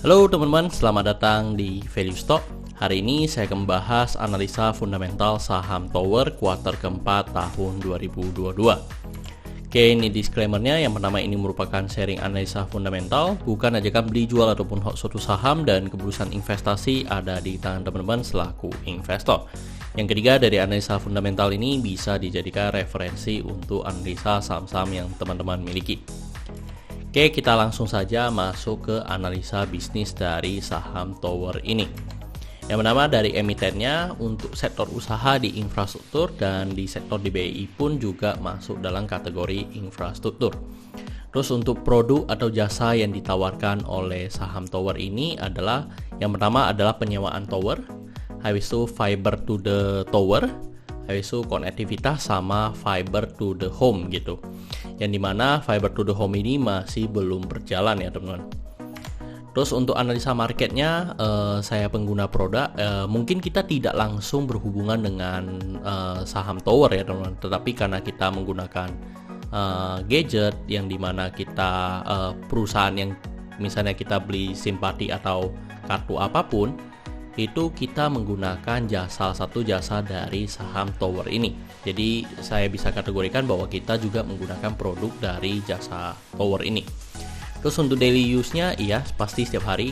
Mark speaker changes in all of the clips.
Speaker 1: Halo teman-teman, selamat datang di Value Stock. Hari ini saya akan membahas analisa fundamental saham Tower kuartal keempat tahun 2022. Oke, ini disclaimer-nya. Yang pertama, ini merupakan sharing analisa fundamental, bukan ajakan beli jual ataupun hold suatu saham, dan keputusan investasi ada di tangan teman-teman selaku investor. Yang ketiga, dari analisa fundamental ini bisa dijadikan referensi untuk analisa saham-saham yang teman-teman miliki. Oke, kita langsung saja masuk ke analisa bisnis dari saham Tower ini. Yang pertama, dari emitennya untuk sektor usaha di infrastruktur dan di sektor DBI pun juga masuk dalam kategori infrastruktur. Terus untuk produk atau jasa yang ditawarkan oleh saham Tower ini adalah, yang pertama adalah penyewaan tower, habis itu fiber to the tower, habis itu konektivitas sama fiber to the home gitu. Yang dimana fiber to the home ini masih belum berjalan ya teman-teman. Terus untuk analisa marketnya, saya pengguna produk, mungkin kita tidak langsung berhubungan dengan saham Tower ya teman-teman. Tetapi karena kita menggunakan gadget yang dimana kita perusahaan yang misalnya kita beli simpati atau kartu apapun, itu kita menggunakan salah satu jasa dari saham Tower ini. Jadi saya bisa kategorikan bahwa kita juga menggunakan produk dari jasa Tower ini. Terus untuk daily use-nya, iya pasti setiap hari,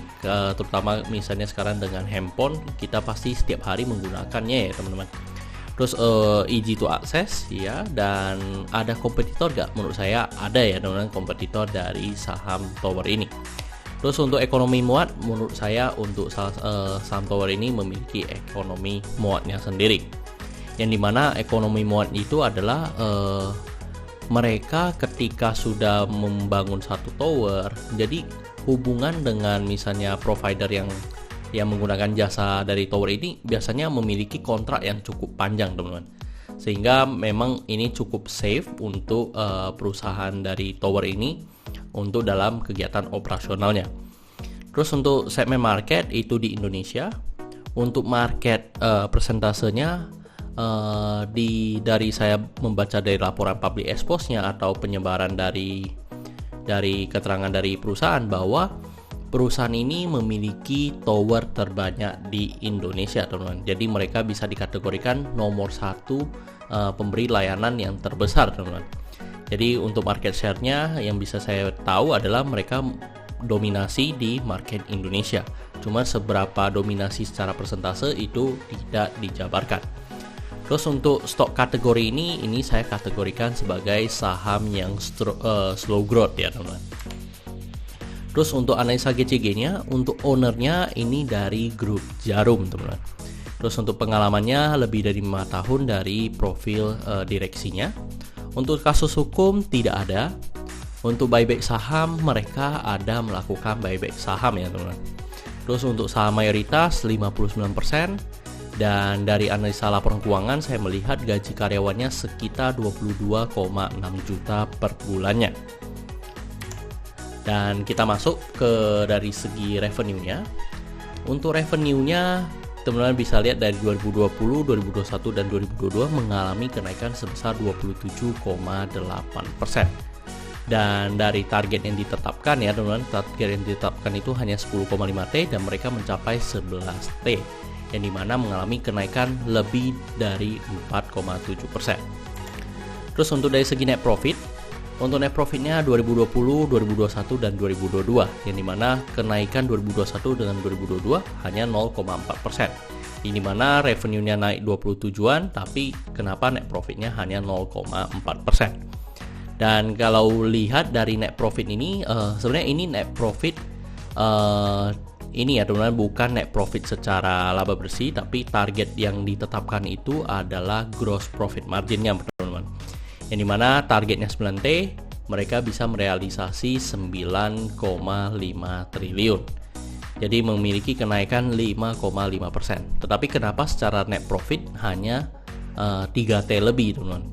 Speaker 1: terutama misalnya sekarang dengan handphone, kita pasti setiap hari menggunakannya ya teman-teman. Terus easy to access ya, dan ada kompetitor gak? Menurut saya ada ya teman-teman, kompetitor dari saham Tower ini. Terus untuk ekonomi muat, menurut saya untuk saham Tower ini memiliki ekonomi muatnya sendiri. Yang dimana ekonomi muat itu adalah mereka ketika sudah membangun satu tower, jadi hubungan dengan misalnya provider yang menggunakan jasa dari tower ini biasanya memiliki kontrak yang cukup panjang teman-teman. Sehingga memang ini cukup safe untuk perusahaan dari tower ini untuk dalam kegiatan operasionalnya. Terus untuk segmen market itu di Indonesia, untuk market persentasenya dari saya membaca dari laporan public expose-nya atau penyebaran dari keterangan dari perusahaan, bahwa perusahaan ini memiliki tower terbanyak di Indonesia teman-teman. Jadi mereka bisa dikategorikan nomor satu pemberi layanan yang terbesar teman-teman. Jadi untuk market share-nya yang bisa saya tahu adalah mereka dominasi di market Indonesia. Cuma seberapa dominasi secara persentase itu tidak dijabarkan. Terus untuk stok kategori ini saya kategorikan sebagai saham yang slow growth ya teman-teman. Terus untuk analisa GCG-nya, untuk ownernya ini dari grup Jarum teman-teman. Terus untuk pengalamannya lebih dari 5 tahun dari profil direksinya. Untuk kasus hukum tidak ada. Untuk buyback saham, mereka ada melakukan buyback saham ya teman-teman. Terus untuk saham mayoritas 59%. Dan dari analisa laporan keuangan, saya melihat gaji karyawannya sekitar 22,6 juta per bulannya. Dan kita masuk ke dari segi revenue-nya. Untuk revenue-nya, teman-teman bisa lihat dari 2020, 2021, dan 2022 mengalami kenaikan sebesar 27,8%. Dan dari target yang ditetapkan ya teman-teman, target yang ditetapkan itu hanya 10,5T dan mereka mencapai 11T, yang dimana mengalami kenaikan lebih dari 4,7%. Terus untuk dari segi net profit, untuk net profitnya 2020, 2021, dan 2022, yang dimana kenaikan 2021 dengan 2022 hanya 0,4%. Ini dimana revenue-nya naik 27-an, tapi kenapa net profitnya hanya 0,4%. Dan kalau lihat dari net profit ini, sebenarnya ini net profit ini ya teman-teman, bukan net profit secara laba bersih, tapi target yang ditetapkan itu adalah gross profit margin-nya teman-teman. Yang dimana targetnya 9T, mereka bisa merealisasi 9,5 triliun. Jadi memiliki kenaikan 5,5%. Tetapi kenapa secara net profit hanya 3T lebih teman-teman?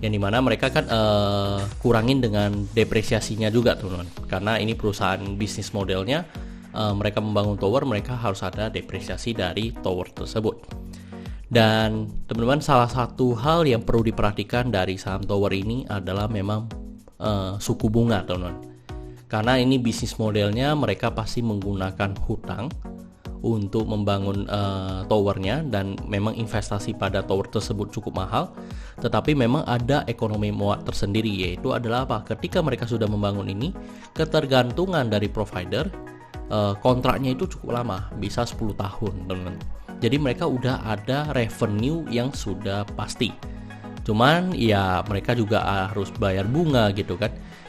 Speaker 1: Yang dimana mereka kan kurangin dengan depresiasinya juga teman-teman. Karena ini perusahaan bisnis modelnya, mereka membangun tower, mereka harus ada depresiasi dari tower tersebut. Dan teman-teman, salah satu hal yang perlu diperhatikan dari saham tower ini adalah memang suku bunga teman-teman. Karena ini bisnis modelnya mereka pasti menggunakan hutang untuk membangun towernya, dan memang investasi pada tower tersebut cukup mahal. Tetapi memang ada ekonomi muat tersendiri, yaitu adalah apa? Ketika mereka sudah membangun ini, ketergantungan dari provider, kontraknya itu cukup lama, bisa 10 tahun teman-teman. Jadi mereka udah ada revenue yang sudah pasti. Cuman ya mereka juga harus bayar bunga gitu kan.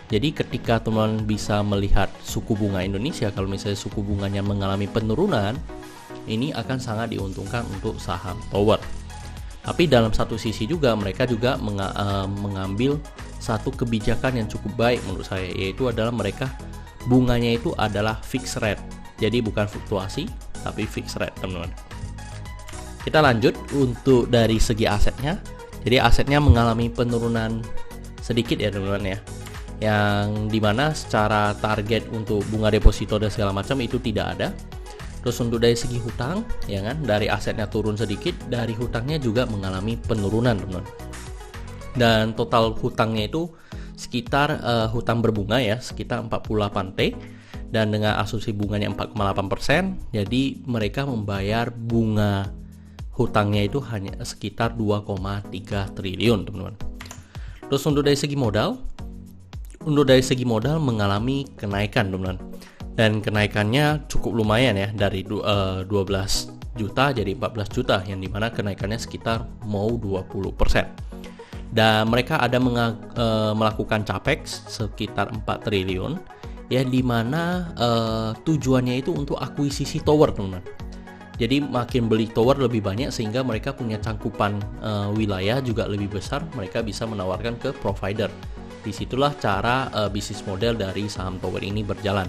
Speaker 1: Jadi ketika teman bisa melihat suku bunga Indonesia, kalau misalnya suku bunganya mengalami penurunan, ini akan sangat diuntungkan untuk saham tower. Tapi dalam satu sisi juga mereka juga mengambil satu kebijakan yang cukup baik menurut saya, yaitu adalah mereka bunganya itu adalah fixed rate. Jadi bukan fluktuasi, tapi fixed rate teman-teman. Kita lanjut untuk dari segi asetnya. Jadi asetnya mengalami penurunan sedikit ya teman-teman ya, yang dimana secara target untuk bunga deposito dan segala macam itu tidak ada. Terus untuk dari segi hutang, ya kan, dari asetnya turun sedikit, dari hutangnya juga mengalami penurunan teman-teman. Dan total hutangnya itu sekitar hutang berbunga ya, sekitar 48T, dan dengan asumsi bunganya 4,8%, jadi mereka membayar bunga hutangnya itu hanya sekitar 2,3 triliun teman-teman. Terus untuk dari segi modal, mengalami kenaikan teman-teman, dan kenaikannya cukup lumayan ya, dari 12 juta jadi 14 juta, yang dimana kenaikannya sekitar mau 20%. Dan mereka ada melakukan capex sekitar 4 triliun, ya, dimana tujuannya itu untuk akuisisi tower teman-teman. Jadi makin beli tower lebih banyak, sehingga mereka punya cangkupan wilayah juga lebih besar, mereka bisa menawarkan ke provider. Disitulah cara bisnis model dari saham tower ini berjalan.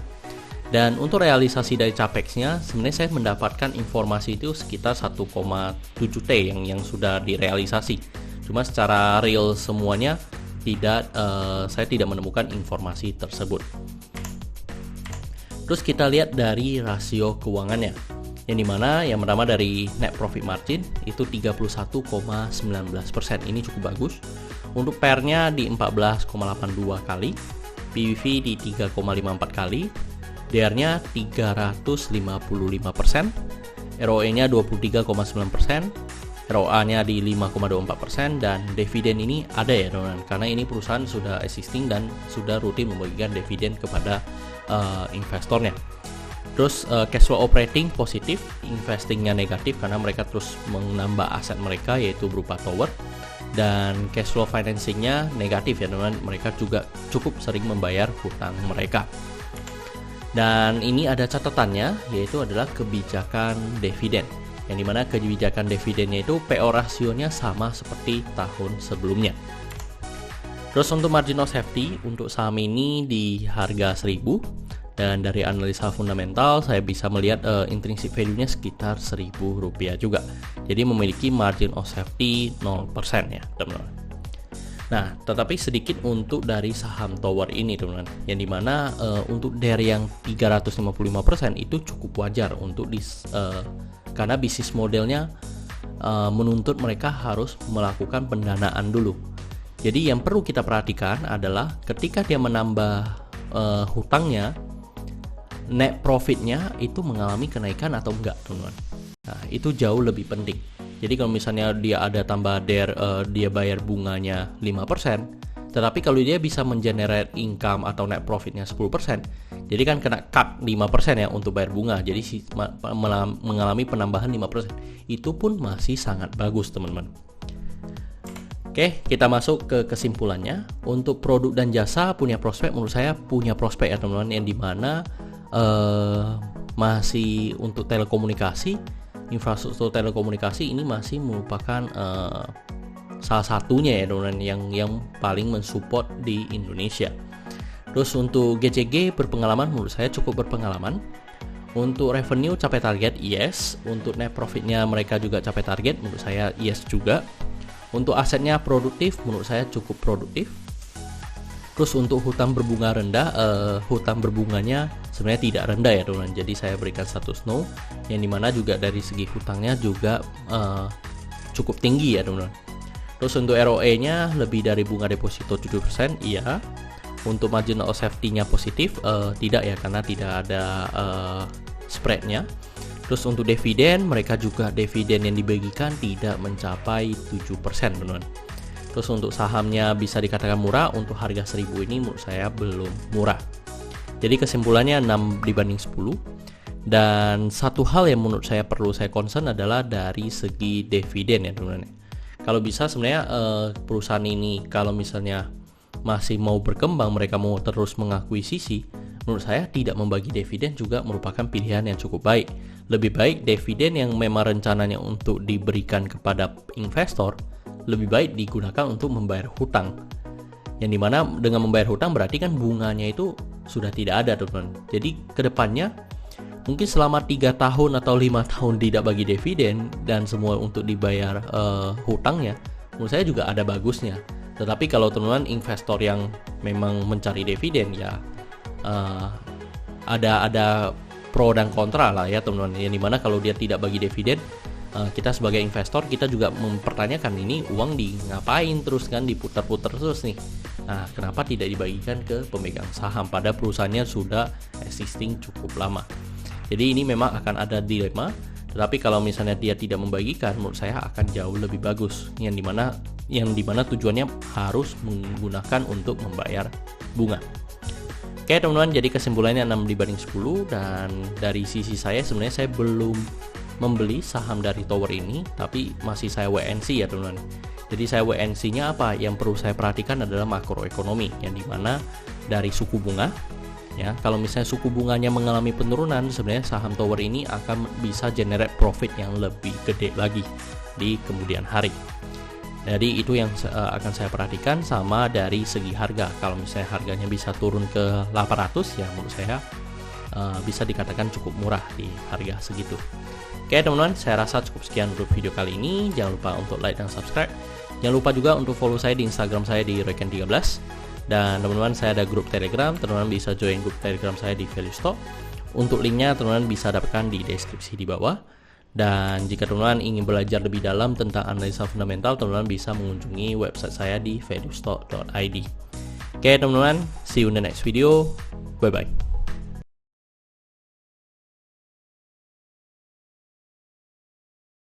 Speaker 1: Dan untuk realisasi dari capexnya, sebenarnya saya mendapatkan informasi itu sekitar 1,7T yang sudah direalisasi. Cuma secara real semuanya saya tidak menemukan informasi tersebut. Terus kita lihat dari rasio keuangannya, yang dimana yang pertama dari net profit margin itu 31,19%, ini cukup bagus. Untuk PER-nya di 14,82 kali, PBV di 3,54 kali, DR-nya 355%, ROE-nya 23,9%, ROA-nya di 5,24%, dan dividen ini ada ya teman-teman, karena ini perusahaan sudah existing dan sudah rutin membagikan dividen kepada investornya. Terus cash flow operating positif, investingnya negatif karena mereka terus menambah aset mereka yaitu berupa tower. Dan cash flow financingnya negatif ya teman-teman, mereka juga cukup sering membayar hutang mereka. Dan ini ada catatannya, yaitu adalah kebijakan dividen, yang dimana kebijakan dividennya itu PO rasionya sama seperti tahun sebelumnya. Terus untuk margin of safety untuk saham ini di harga 1000, dan dari analisa fundamental saya bisa melihat intrinsic value-nya sekitar Rp1.000 juga. Jadi memiliki margin of safety 0% ya teman-teman. Nah, tetapi sedikit untuk dari saham tower ini teman-teman, yang dimana untuk dari yang 355% itu cukup wajar untuk karena bisnis modelnya menuntut mereka harus melakukan pendanaan dulu. Jadi yang perlu kita perhatikan adalah ketika dia menambah hutangnya, net profitnya itu mengalami kenaikan atau enggak teman-teman. Nah, itu jauh lebih penting. Jadi kalau misalnya dia ada tambah dia bayar bunganya 5%, tetapi kalau dia bisa mengenerate income atau net profitnya 10%, jadi kan kena cut 5% ya untuk bayar bunga. Jadi mengalami penambahan 5%. Itu pun masih sangat bagus teman-teman. Oke, kita masuk ke kesimpulannya. Untuk produk dan jasa punya prospek, menurut saya punya prospek ya teman-teman, yang dimana masih untuk telekomunikasi, infrastruktur telekomunikasi ini masih merupakan salah satunya ya teman-teman yang paling mensupport di Indonesia. Terus untuk GCG berpengalaman, menurut saya cukup berpengalaman. Untuk revenue capai target, yes. Untuk net profitnya mereka juga capai target, menurut saya yes juga. Untuk asetnya produktif, menurut saya cukup produktif. Terus untuk hutang berbunga rendah, hutang berbunganya sebenarnya tidak rendah ya teman-teman. Jadi saya berikan status no, yang dimana juga dari segi hutangnya juga cukup tinggi ya teman-teman. Terus untuk ROE-nya lebih dari bunga deposito 7%, iya. Untuk margin of safety-nya positif, tidak ya, karena tidak ada spread-nya. Terus untuk dividen, mereka juga dividen yang dibagikan tidak mencapai 7%, teman-teman. Terus untuk sahamnya bisa dikatakan murah, untuk harga 1000 ini menurut saya belum murah. Jadi kesimpulannya 6 dibanding 10. Dan satu hal yang menurut saya perlu saya concern adalah dari segi dividen ya teman-teman. Kalau bisa sebenarnya perusahaan ini kalau misalnya masih mau berkembang, mereka mau terus mengakuisisi, menurut saya tidak membagi dividen juga merupakan pilihan yang cukup baik. Lebih baik dividen yang memang rencananya untuk diberikan kepada investor lebih baik digunakan untuk membayar hutang. Yang dimana dengan membayar hutang berarti kan bunganya itu sudah tidak ada, teman-teman. Jadi kedepannya mungkin selama 3 tahun atau 5 tahun tidak bagi dividen dan semua untuk dibayar hutangnya, menurut saya juga ada bagusnya. Tetapi kalau teman-teman investor yang memang mencari dividen ya ada pro dan kontra lah ya teman-teman. Yang dimana kalau dia tidak bagi dividen, kita sebagai investor kita juga mempertanyakan ini uang di ngapain terus kan, diputar-putar terus nih. Nah, kenapa tidak dibagikan ke pemegang saham pada perusahaannya sudah existing cukup lama. Jadi ini memang akan ada dilema, tetapi kalau misalnya dia tidak membagikan, menurut saya akan jauh lebih bagus. Yang dimana tujuannya harus menggunakan untuk membayar bunga. Oke teman-teman, jadi kesimpulannya 6 dibanding 10. Dan dari sisi saya sebenarnya saya belum membeli saham dari Tower ini, tapi masih saya WNC ya teman-teman. Jadi saya WNC-nya apa? Yang perlu saya perhatikan adalah makroekonomi, yang dimana dari suku bunga ya. Kalau misalnya suku bunganya mengalami penurunan, sebenarnya saham Tower ini akan bisa generate profit yang lebih gede lagi di kemudian hari. Jadi itu yang akan saya perhatikan. Sama dari segi harga, kalau misalnya harganya bisa turun ke 800 ya menurut saya bisa dikatakan cukup murah di harga segitu. Oke teman-teman, saya rasa cukup sekian untuk video kali ini. Jangan lupa untuk like dan subscribe. Jangan lupa juga untuk follow saya di Instagram saya di Royken13. Dan teman-teman, saya ada grup Telegram. Teman-teman bisa join grup Telegram saya di Value Stock. Untuk linknya teman-teman bisa dapatkan di deskripsi di bawah. Dan jika teman-teman ingin belajar lebih dalam tentang analisa fundamental, teman-teman bisa mengunjungi website saya di valuestock.id. Oke teman-teman, see you in the next video. Bye bye.